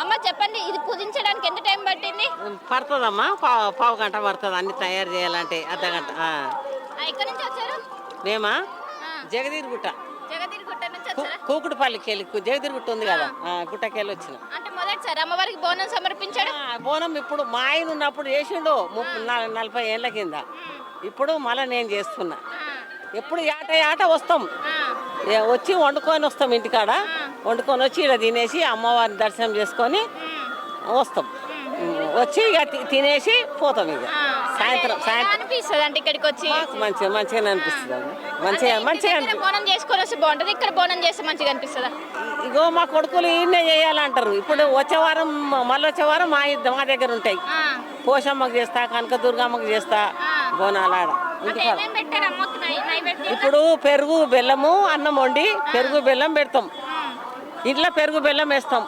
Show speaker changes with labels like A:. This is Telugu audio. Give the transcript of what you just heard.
A: అమ్మ చెప్పండి, ఇది పూజించడానికి ఎంత టైం పట్టింది?
B: పడుతుందమ్మా, పావు గంట పడుతుంది అన్ని తయారు చేయాలంటే, అర్ధగంట.
A: ఎక్కడి నుంచి వచ్చారు?
B: మేమా జగదీర్గుట్ట,
A: జగదీర్గుట్ట నుంచి వచ్చారా?
B: కూకుడుపల్లికి వెళ్ళి జగదీర్గుట్ట ఉంది కదా, గుట్టకెళ్ళి వచ్చిన.
A: అంటే మొదటిసారి అమ్మవారికి బోనం సమర్పించాడు.
B: బోనం ఇప్పుడు మా ఆయన ఉన్నప్పుడు చేసిండు 40 ఏళ్ళ కింద. ఇప్పుడు మళ్ళీ నేను చేస్తున్నా. ఎప్పుడు ఏట వస్తాం, వచ్చి వండుకొని వస్తాం ఇంటికాడ. వండుకొని వచ్చి ఇక్కడ తినేసి అమ్మవారిని దర్శనం చేసుకొని వస్తాం. వచ్చి ఇక తినేసి పోతాం. ఇక సాయంత్రం
A: అనిపిస్తుంది అంటే ఇక్కడికి వచ్చి
B: మంచిగా అనిపిస్తుంది. మంచిగా
A: బోనం చేసుకొని వస్తే బాగుంటుంది, ఇక్కడ బోనం చేస్తే మంచిగా అనిపిస్తుందా?
B: ఇగో మా కొడుకులు ఈయనే చేయాలంటారు. ఇప్పుడు వచ్చే వారం మళ్ళీ వచ్చే వారం మా దగ్గర ఉంటాయి. పోషమ్మకు చేస్తా, కనకదుర్గమ్మకు చేస్తా బోనాలు ఆడ. ఇప్పుడు పెరుగు బెల్లము అన్నం వండి పెరుగు బెల్లం పెడతాం. ఇంట్లో పెరుగు బెల్లం వేస్తాం.